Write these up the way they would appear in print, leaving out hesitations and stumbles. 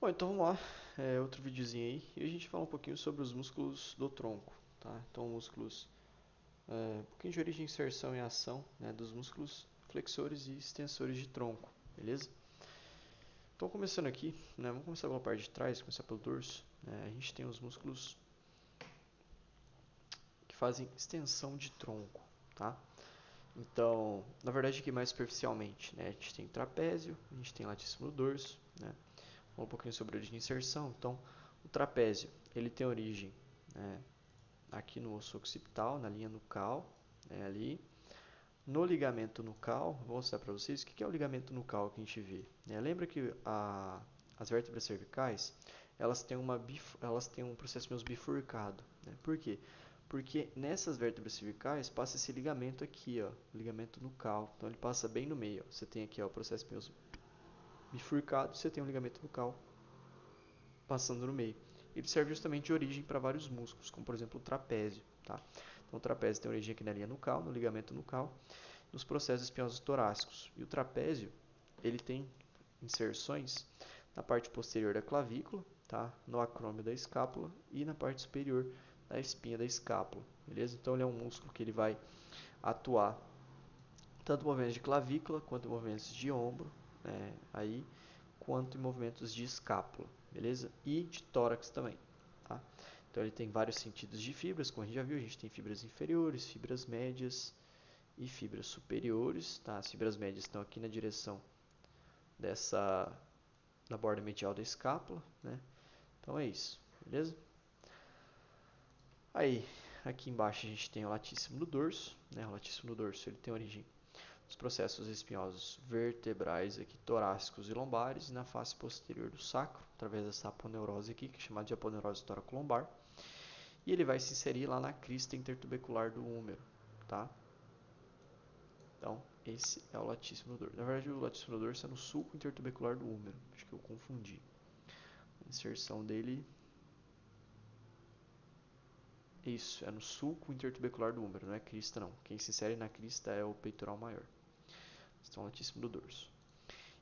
Bom, então vamos lá, outro videozinho aí, e a gente fala um pouquinho sobre os músculos do tronco, tá? Então, músculos, um pouquinho de origem, inserção e ação, né, dos músculos flexores e extensores de tronco, beleza? Então, começando aqui, né, vamos começar pela parte de trás, começar pelo dorso, né, a gente tem os músculos que fazem extensão de tronco, tá? Então, na verdade aqui mais superficialmente, né, a gente tem trapézio, a gente tem latíssimo do dorso, né? Um pouquinho sobre a origem de inserção. Então, o trapézio, ele tem origem, né, aqui no osso occipital, na linha nucal, né, ali. No ligamento nucal, vou mostrar para vocês o que é o ligamento nucal que a gente vê. Lembra que as vértebras cervicais, elas têm um processo meio bifurcado. Né? Por quê? Porque nessas vértebras cervicais passa esse ligamento aqui, ó, ligamento nucal. Então ele passa bem no meio. Ó. Você tem aqui ó, o processo meio bifurcado, você tem um ligamento nucal passando no meio. Ele serve justamente de origem para vários músculos, como por exemplo o trapézio. Tá? Então o trapézio tem origem aqui na linha nucal, no ligamento nucal, nos processos espinhosos torácicos. E o trapézio, ele tem inserções na parte posterior da clavícula, tá? No acrômio da escápula e na parte superior da espinha da escápula, beleza? Então ele é um músculo que ele vai atuar tanto em movimentos de clavícula quanto em movimentos de ombro, né? Aí quanto em movimentos de escápula, beleza? E de tórax também, tá? Então ele tem vários sentidos de fibras, como a gente já viu, a gente tem fibras inferiores, fibras médias e fibras superiores, tá? As fibras médias estão aqui na direção da borda medial da escápula, né? Então é isso, beleza? Aí, aqui embaixo a gente tem o latíssimo do dorso, né? O latíssimo do dorso ele tem origem nos processos espinhosos vertebrais aqui, torácicos e lombares, e na face posterior do sacro, através dessa aponeurose aqui, que é chamada de aponeurose toracolombar, e ele vai se inserir lá na crista intertubercular do húmero, tá? Então, esse é o latíssimo do dorso. Na verdade, o latíssimo do dorso é no sulco intertubercular do húmero, acho que eu confundi. A inserção dele, isso, é no sulco intertubercular do húmero, não é crista não. Quem se insere na crista é o peitoral maior. Então, latíssimo do dorso.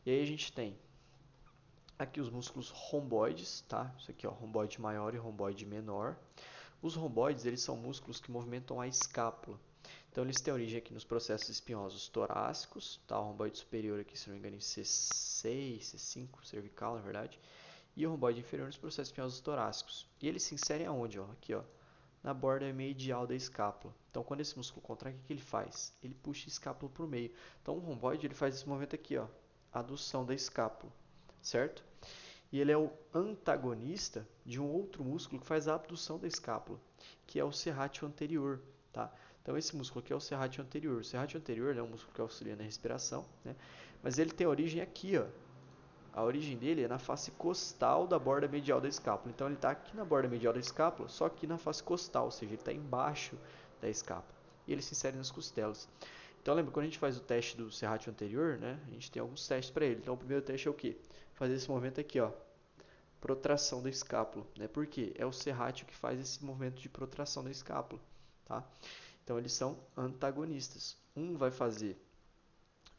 E aí a gente tem aqui os músculos romboides, tá? Isso aqui, ó, romboide maior e romboide menor. Os romboides, eles são músculos que movimentam a escápula. Então, eles têm origem aqui nos processos espinhosos torácicos, tá? O romboide superior aqui, se não me engano, em C6, C5, cervical, na verdade. E o romboide inferior nos processos espinhosos torácicos. E eles se inserem aonde, ó? Aqui, ó, na borda medial da escápula. Então, quando esse músculo contrai, o que ele faz? Ele puxa a escápula para o meio. Então, o romboide, ele faz esse movimento aqui, ó, adução da escápula, certo? E ele é o antagonista de um outro músculo que faz a abdução da escápula, que é o serrátil anterior, tá? Então esse músculo aqui é o serrátil anterior. O serrátil anterior é um músculo que auxilia na respiração, né? Mas ele tem origem aqui, ó. A origem dele é na face costal da borda medial da escápula. Então ele está aqui na borda medial da escápula, só aqui na face costal, ou seja, ele está embaixo da escápula. E ele se insere nas costelas. Então lembra, quando a gente faz o teste do serrátil anterior, né? A gente tem alguns testes para ele. Então o primeiro teste é o quê? Fazer esse movimento aqui, ó, protração da escápula, né? Por quê? É o serrátil que faz esse movimento de protração da escápula, tá? Então eles são antagonistas. Um vai fazer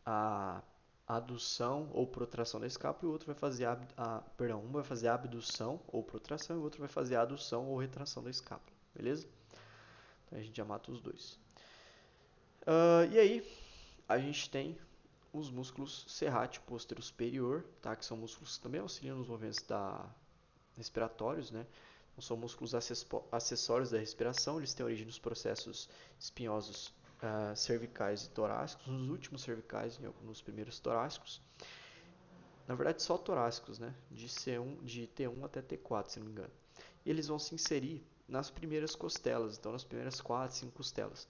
a adução ou protração da escápula e o outro vai fazer um vai fazer a abdução ou protração e o outro vai fazer a adução ou retração da escápula, beleza? Então a gente já mata os dois. E aí a gente tem os músculos serrátil postero superior, tá? Que são músculos que também auxiliam nos movimentos respiratórios, né? Não são músculos acessórios da respiração, eles têm origem nos processos espinhosos cervicais e torácicos, nos últimos cervicais e nos primeiros torácicos. Na verdade, só torácicos, né? De T1 até T4, se não me engano. E eles vão se inserir nas primeiras costelas, então nas primeiras 4, 5 costelas.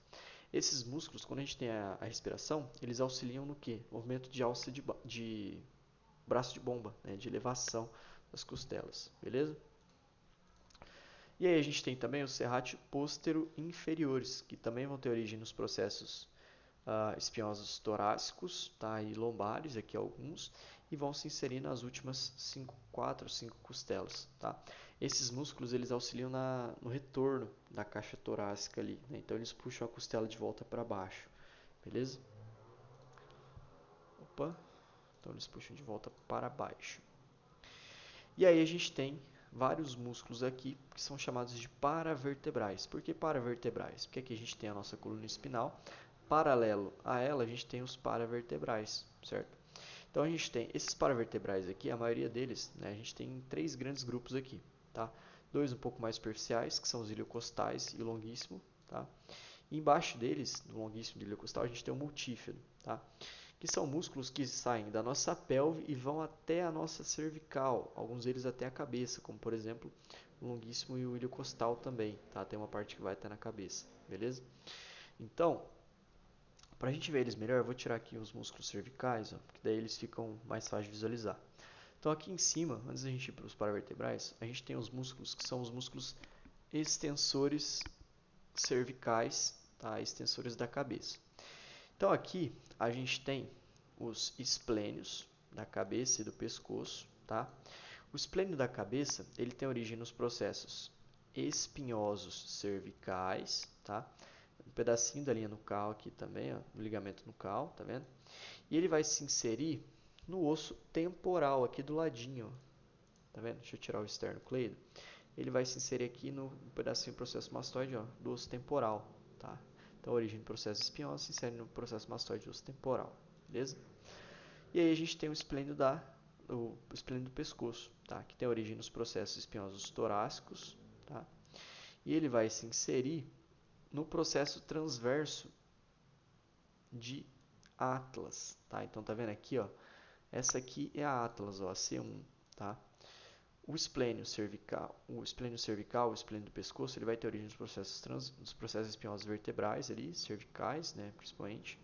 Esses músculos, quando a gente tem a respiração, eles auxiliam no quê? Movimento de alça de braço de bomba, né? De elevação das costelas, beleza? E aí a gente tem também os serrátil postero inferiores, que também vão ter origem nos processos espinhosos torácicos, tá? E lombares, aqui alguns, e vão se inserir nas últimas 4 ou 5 costelas, tá? Esses músculos eles auxiliam no retorno da caixa torácica ali, né? Então eles puxam a costela de volta para baixo, beleza? Opa, então eles puxam de volta para baixo. E aí a gente tem vários músculos aqui que são chamados de paravertebrais. Por que paravertebrais? Porque aqui a gente tem a nossa coluna espinal, paralelo a ela a gente tem os paravertebrais, certo? Então a gente tem esses paravertebrais aqui, a maioria deles, né, a gente tem 3 grandes grupos aqui, tá? 2 um pouco mais superficiais, que são os iliocostais e o longuíssimo, tá? E embaixo deles, do longuíssimo e do iliocostal, a gente tem o multífero, tá? Que são músculos que saem da nossa pelve e vão até a nossa cervical, alguns deles até a cabeça, como por exemplo o longuíssimo e o iliocostal também, tá? Tem uma parte que vai até na cabeça, beleza? Então, para a gente ver eles melhor, eu vou tirar aqui os músculos cervicais, ó, porque daí eles ficam mais fáceis de visualizar. Então aqui em cima, antes da gente ir para os paravertebrais, a gente tem os músculos que são os músculos extensores cervicais, tá? Extensores da cabeça. Então aqui a gente tem os esplênios da cabeça e do pescoço, tá? O esplênio da cabeça, ele tem origem nos processos espinhosos cervicais, tá? Um pedacinho da linha nucal aqui também, ó, do ligamento nucal, tá vendo? E ele vai se inserir no osso temporal aqui do ladinho, ó, tá vendo? Deixa eu tirar o esternocleido. Ele vai se inserir aqui no pedacinho do processo mastoide, ó, do osso temporal, tá? Então, a origem do processo espinhoso se insere no processo mastoide do osso temporal, beleza? E aí a gente tem o esplênio do pescoço, tá? Que tem origem nos processos espinhosos torácicos, tá? E ele vai se inserir no processo transverso de Atlas, tá? Então tá vendo aqui, ó? Essa aqui é a Atlas, ó, a C1, tá? O esplênio cervical, o esplênio do pescoço, ele vai ter origem dos processos espinhosos vertebrais ali, cervicais, né, principalmente,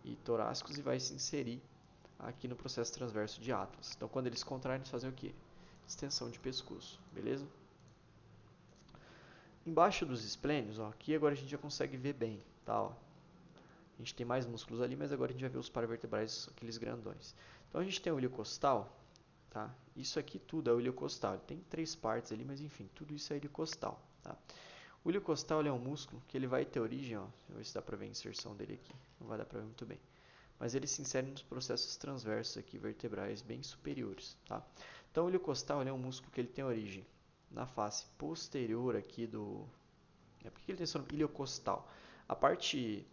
e torácicos, e vai se inserir aqui no processo transverso de Atlas. Então, quando eles contraem, eles fazem o quê? Extensão de pescoço, beleza? Embaixo dos esplênios, ó, aqui agora a gente já consegue ver bem, tá? Ó. A gente tem mais músculos ali, mas agora a gente vai ver os paravertebrais, aqueles grandões. Então, a gente tem o iliocostal, tá? Isso aqui tudo é o iliocostal. Ele tem 3 partes ali, mas enfim, tudo isso é iliocostal, tá? O iliocostal é um músculo que ele vai ter origem, ó, deixa eu ver se dá pra ver a inserção dele aqui. Não vai dar pra ver muito bem. Mas ele se insere nos processos transversos aqui, vertebrais bem superiores, tá? Então o iliocostal é um músculo que ele tem origem na face posterior aqui do... Por que ele tem esse nome? Iliocostal. A parte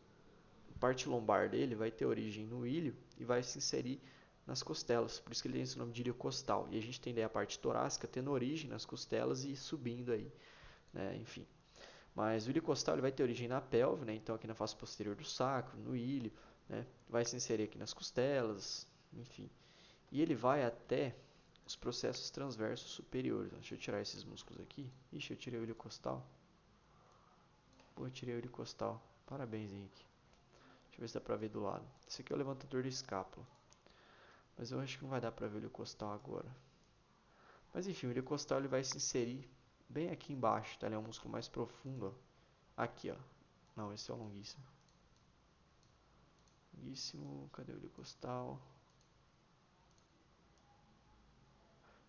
lombar dele vai ter origem no ilho e vai se inserir nas costelas, por isso que ele tem esse nome de iliocostal. E a gente tem daí a parte torácica tendo origem nas costelas e subindo aí, né? Enfim. Mas o iliocostal ele vai ter origem na pelve, né? Então aqui na face posterior do sacro, no ilho, né? Vai se inserir aqui nas costelas, enfim. E ele vai até os processos transversos superiores. Deixa eu tirar esses músculos aqui. Ixi, eu tirei o iliocostal. Pô, eu tirei o iliocostal. Parabéns, Henrique. Deixa eu ver se dá pra ver do lado. Esse aqui é o levantador da escápula. Mas eu acho que não vai dar pra ver o iliocostal agora. Mas enfim, o iliocostal ele vai se inserir bem aqui embaixo, tá? Ele é um músculo mais profundo, ó. Aqui, ó. Não, esse é o longuíssimo. Longuíssimo, cadê o iliocostal?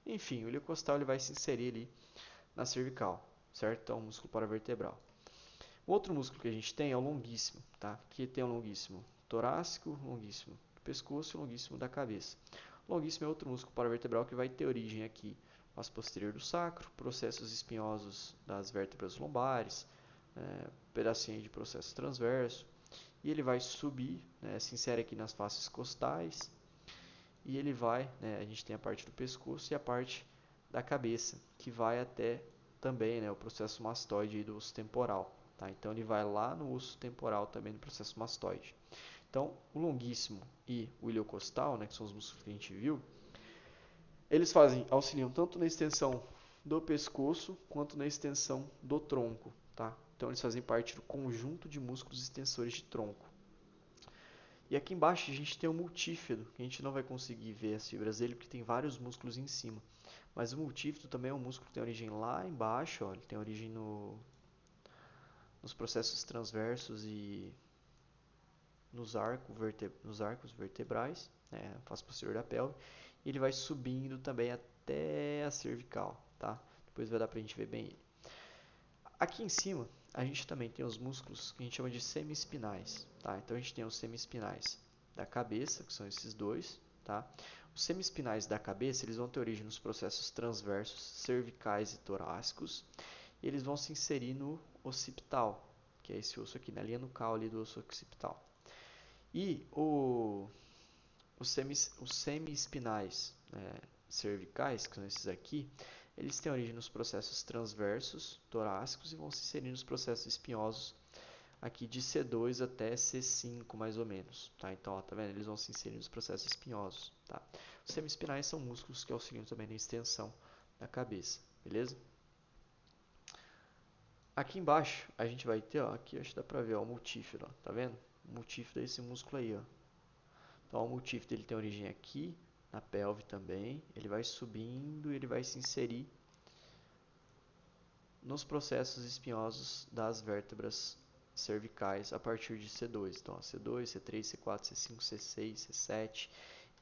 Enfim, o iliocostal ele vai se inserir ali na cervical, certo? Então, o músculo paravertebral. O outro músculo que a gente tem é o longuíssimo, tá? Que tem o longuíssimo torácico, longuíssimo do pescoço e longuíssimo da cabeça. O longuíssimo é outro músculo paravertebral que vai ter origem aqui, face posterior do sacro, processos espinhosos das vértebras lombares, pedacinho de processo transverso, e ele vai subir, né, se insere aqui nas faces costais, e ele vai, né, a gente tem a parte do pescoço e a parte da cabeça, que vai até também, né, o processo mastoide do osso temporal. Tá? Então ele vai lá no osso temporal também no processo mastoide. Então o longuíssimo e o iliocostal, né, que são os músculos que a gente viu, eles auxiliam tanto na extensão do pescoço quanto na extensão do tronco. Tá? Então eles fazem parte do conjunto de músculos extensores de tronco. E aqui embaixo a gente tem o multífido, que a gente não vai conseguir ver as fibras dele porque tem vários músculos em cima. Mas o multífido também é um músculo que tem origem lá embaixo, ó, ele tem origem nos processos transversos e nos arcos vertebrais, né, face posterior da pelve, e ele vai subindo também até a cervical, tá? Depois vai dar pra gente ver bem ele. Aqui em cima, a gente também tem os músculos que a gente chama de semiespinais, tá? Então a gente tem os semiespinais da cabeça, que são esses dois, tá? Os semiespinais da cabeça, eles vão ter origem nos processos transversos, cervicais e torácicos, e eles vão se inserir no occipital, que é esse osso aqui, na linha nucal ali do osso occipital. E os semiespinais cervicais, que são esses aqui, eles têm origem nos processos transversos, torácicos, e vão se inserir nos processos espinhosos aqui de C2 até C5, mais ou menos. Tá? Então, ó, tá vendo? Eles vão se inserir nos processos espinhosos. Tá? Os semiespinais são músculos que auxiliam também na extensão da cabeça. Beleza? Aqui embaixo, a gente vai ter, ó, aqui acho que dá pra ver, ó, o multífero. Ó, tá vendo? O multífero é esse músculo aí, ó. Então, o multífero ele tem origem aqui, na pelve também. Ele vai subindo e ele vai se inserir nos processos espinhosos das vértebras cervicais a partir de C2. Então, C2, C3, C4, C5, C6, C7,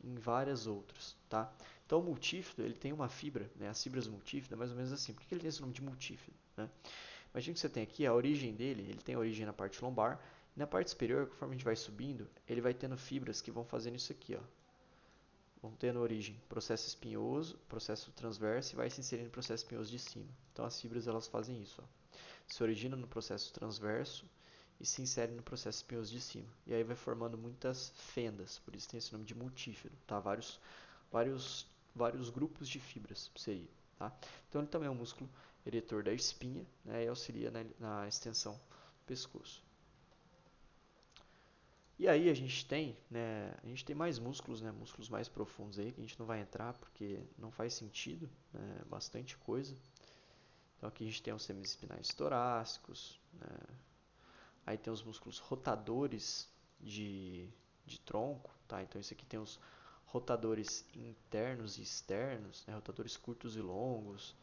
em várias outras, tá? Então, o multífero, ele tem uma fibra, né? As fibras multífero é mais ou menos assim. Por que ele tem esse nome de multífero, né? Imagina que você tem aqui a origem dele, ele tem origem na parte lombar, e na parte superior, conforme a gente vai subindo, ele vai tendo fibras que vão fazendo isso aqui, ó. Vão tendo origem processo espinhoso, processo transverso e vai se inserindo no processo espinhoso de cima. Então as fibras elas fazem isso, ó. Se origina no processo transverso e se insere no processo espinhoso de cima. E aí vai formando muitas fendas, por isso tem esse nome de multífero, tá? Vários grupos de fibras seria, tá? Então ele também é um músculo eretor da espinha, né, e auxilia na extensão do pescoço. E aí a gente tem mais músculos, né, músculos mais profundos aí, que a gente não vai entrar porque não faz sentido, né, bastante coisa. Então aqui a gente tem os semiespinais torácicos, né, aí tem os músculos rotadores de tronco, tá? Então esse aqui tem os rotadores internos e externos, né, rotadores curtos e longos.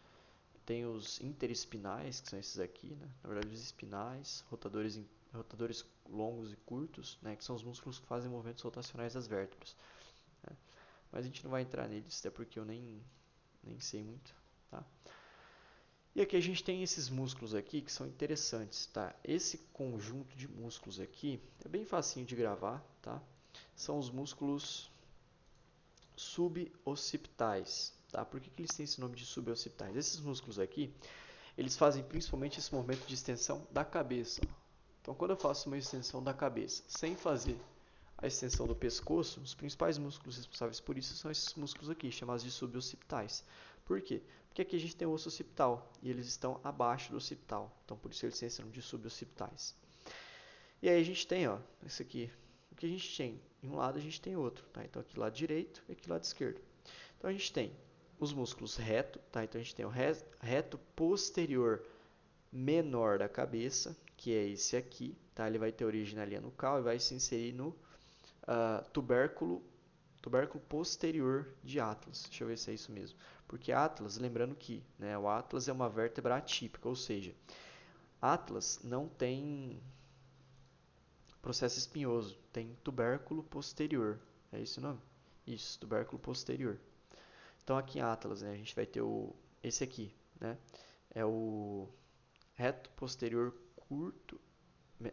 Tem os interespinais, que são esses aqui, né? Na verdade, os espinais, rotadores longos e curtos, né? Que são os músculos que fazem movimentos rotacionais das vértebras, né? Mas a gente não vai entrar neles, até porque eu nem sei muito, tá? E aqui a gente tem esses músculos aqui que são interessantes, tá? Esse conjunto de músculos aqui é bem facinho de gravar, tá? São os músculos suboccipitais, tá? Por que eles têm esse nome de suboccipitais? Esses músculos aqui, eles fazem principalmente esse movimento de extensão da cabeça. Então, quando eu faço uma extensão da cabeça sem fazer a extensão do pescoço, os principais músculos responsáveis por isso são esses músculos aqui, chamados de suboccipitais. Por quê? Porque aqui a gente tem o osso occipital e eles estão abaixo do occipital. Então, por isso eles têm esse nome de suboccipitais. E aí a gente tem, ó, esse aqui. O que a gente tem? Em um lado a gente tem outro, tá? Então, aqui lado direito e aqui lado esquerdo. Então, a gente tem os músculos reto, tá? Então, a gente tem o reto posterior menor da cabeça, que é esse aqui, tá? Ele vai ter origem na linha nucal e vai se inserir no tubérculo posterior de Atlas. Deixa eu ver se é isso mesmo. Porque Atlas, lembrando que, né, o Atlas é uma vértebra atípica, ou seja, Atlas não tem processo espinhoso, tem tubérculo posterior. É esse o nome? Isso, tubérculo posterior. Então aqui em Atlas, né, a gente vai ter esse aqui, né? É o reto posterior curto,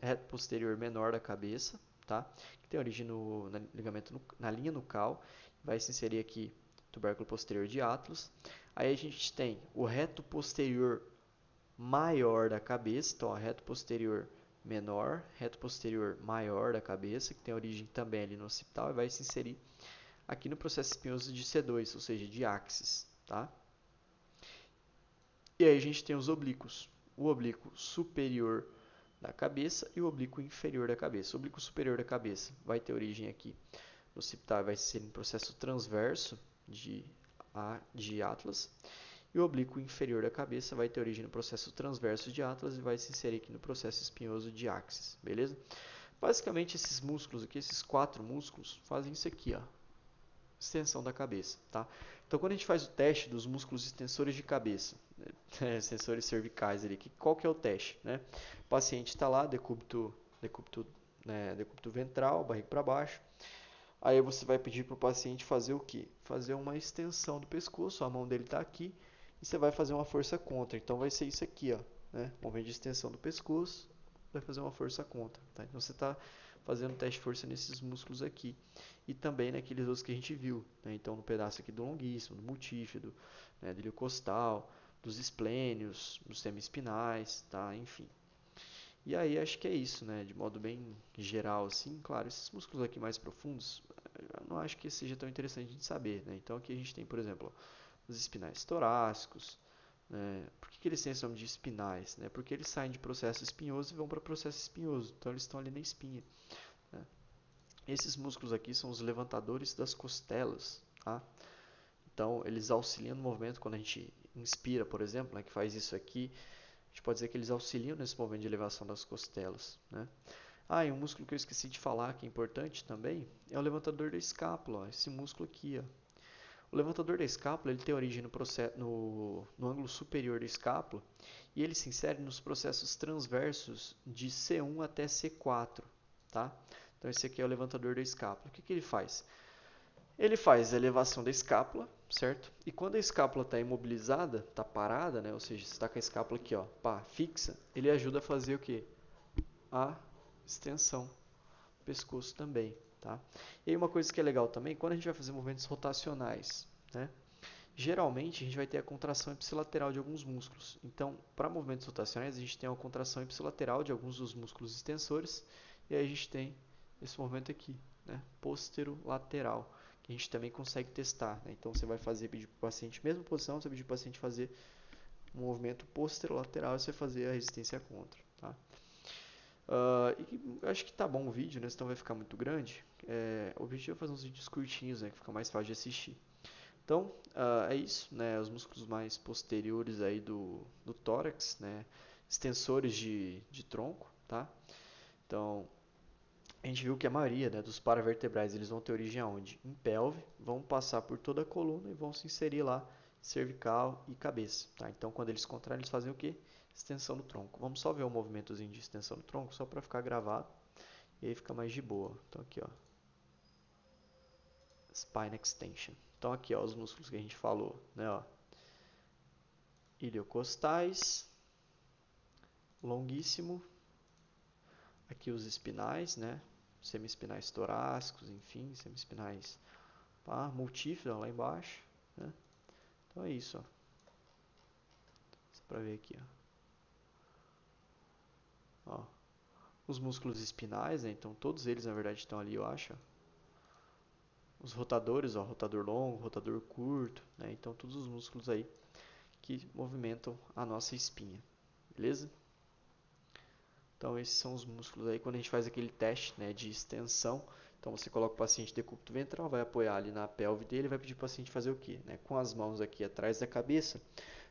reto posterior menor da cabeça, tá? Que tem origem no ligamento na linha nucal, vai se inserir aqui tubérculo posterior de Atlas. Aí a gente tem o reto posterior maior da cabeça, então ó, reto posterior menor, reto posterior maior da cabeça, que tem origem também ali no occipital e vai se inserir aqui no processo espinhoso de C2, ou seja, de axis, tá? E aí a gente tem os oblíquos. O oblíquo superior da cabeça e o oblíquo inferior da cabeça. O oblíquo superior da cabeça vai ter origem aqui no occipital, vai ser em processo transverso de Atlas. E o oblíquo inferior da cabeça vai ter origem no processo transverso de Atlas e vai se inserir aqui no processo espinhoso de axis, beleza? Basicamente esses músculos aqui, esses 4 músculos, fazem isso aqui, ó, extensão da cabeça, tá? Então, quando a gente faz o teste dos músculos extensores de cabeça, né, extensores cervicais ali, qual que é o teste, né? O paciente está lá, decúbito ventral, barriga para baixo. Aí você vai pedir para o paciente fazer o quê? Fazer uma extensão do pescoço, a mão dele está aqui, e você vai fazer uma força contra. Então vai ser isso aqui, ó, né? Movimento de extensão do pescoço, vai fazer uma força contra, tá? Então você está fazendo teste de força nesses músculos aqui. E também naqueles outros que a gente viu, né? Então no pedaço aqui do longuíssimo, do multífido, né? Do iliocostal, dos esplênios, dos semiespinais, tá? Enfim. E aí acho que é isso, né? De modo bem geral, assim. Claro, esses músculos aqui mais profundos, eu não acho que seja tão interessante de saber, né? Então aqui a gente tem, por exemplo, os espinais torácicos, né? Por que eles têm esse nome de espinais? Né? Porque eles saem de processo espinhoso e vão para processo espinhoso. Então eles estão ali na espinha. Né? Esses músculos aqui são os levantadores das costelas. Tá? Então eles auxiliam no movimento quando a gente inspira, por exemplo, né? Que faz isso aqui. A gente pode dizer que eles auxiliam nesse movimento de elevação das costelas. Né? Ah, e um músculo que eu esqueci de falar, que é importante também, é o levantador da escápula. Ó, esse músculo aqui. Ó. O levantador da escápula ele tem origem no ângulo superior da escápula e ele se insere nos processos transversos de C1 até C4. Tá? Então esse aqui é o levantador da escápula. O que ele faz? Ele faz a elevação da escápula, certo? E quando a escápula está imobilizada, está parada, né? Ou seja, você está com a escápula aqui, ó, pá, fixa, ele ajuda a fazer o quê? A extensão do pescoço também, tá? E aí uma coisa que é legal também, quando a gente vai fazer movimentos rotacionais, né? Geralmente a gente vai ter a contração ipsilateral de alguns músculos. Então, para movimentos rotacionais, a gente tem a contração ipsilateral de alguns dos músculos extensores e aí a gente tem esse movimento aqui, né? Posterolateral, que a gente também consegue testar, né? Então, você vai pedir para o paciente, mesma posição, você pedir para o paciente fazer um movimento posterolateral e você fazer a resistência contra, tá? E acho que tá bom o vídeo, né? Senão vai ficar muito grande. O objetivo é fazer uns vídeos curtinhos, né? Que fica mais fácil de assistir. Então, é isso, né? Os músculos mais posteriores aí do tórax, né? Extensores de tronco, tá? Então, a gente viu que a maioria, né, dos paravertebrais eles vão ter origem aonde? Em pelve, vão passar por toda a coluna e vão se inserir lá cervical e cabeça, tá? Então, quando eles contraem, eles fazem o quê? Extensão do tronco. Vamos só ver um movimentozinho de extensão do tronco, só para ficar gravado. E aí fica mais de boa. Então, aqui, ó. Spine extension. Então, aqui, ó, os músculos que a gente falou, né, ó. Iliocostais, longuíssimo. Aqui os espinais, né? Semiespinais torácicos, enfim, semiespinais multífida lá embaixo, né? Então é isso, ó. Só para ver aqui, ó. Os músculos espinais, né? Então todos eles na verdade estão ali, eu acho. Os rotadores, ó, rotador longo, rotador curto, né? Então todos os músculos aí que movimentam a nossa espinha, beleza? Então esses são os músculos aí quando a gente faz aquele teste, né, de extensão. Então você coloca o paciente de decúbito ventral, vai apoiar ali na pelve dele, vai pedir para o paciente fazer o quê? Né? Com as mãos aqui atrás da cabeça,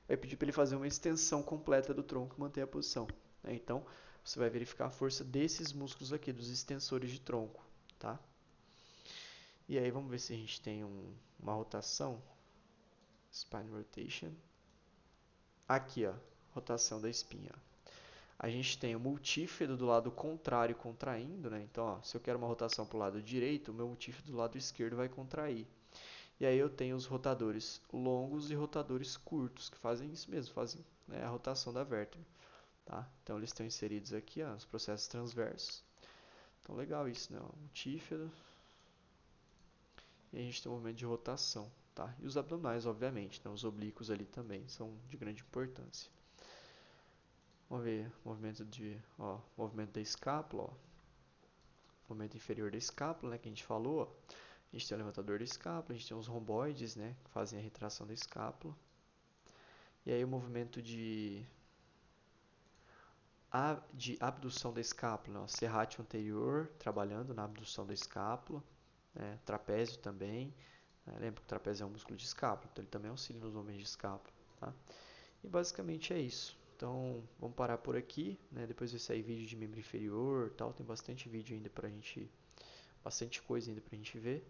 vai pedir para ele fazer uma extensão completa do tronco e manter a posição. Né? Então você vai verificar a força desses músculos aqui, dos extensores de tronco, tá? E aí vamos ver se a gente tem uma rotação. Spine rotation. Aqui, ó, rotação da espinha. A gente tem o multífido do lado contrário contraindo, né? Então, ó, se eu quero uma rotação para o lado direito, o meu multífido do lado esquerdo vai contrair. E aí eu tenho os rotadores longos e rotadores curtos, que fazem isso mesmo, fazem, né, a rotação da vértebra. Tá? Então eles estão inseridos aqui, ó, nos processos transversos. Então legal isso, né? Ó, multífido. E a gente tem um movimento de rotação. Tá? E os abdominais, obviamente, né? Os oblíquos ali também são de grande importância. Vamos ver movimento da escápula, ó. Movimento inferior da escápula, né, que a gente falou, ó. A gente tem o levantador da escápula, a gente tem os romboides, né, que fazem a retração da escápula. E aí o movimento de abdução da escápula, né, ó, serrátil anterior, trabalhando na abdução da escápula, né, trapézio também. Né, lembra que o trapézio é um músculo de escápula, então ele também auxilia nos movimentos de escápula. Tá? E basicamente é isso. Então, vamos parar por aqui, né? Depois vai sair vídeo de membro inferior, tal, tem bastante vídeo ainda pra gente, bastante coisa ainda pra gente ver.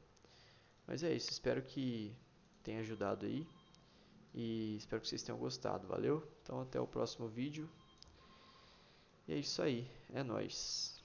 Mas é isso, espero que tenha ajudado aí e espero que vocês tenham gostado, valeu? Então, até o próximo vídeo. E é isso aí, é nóis.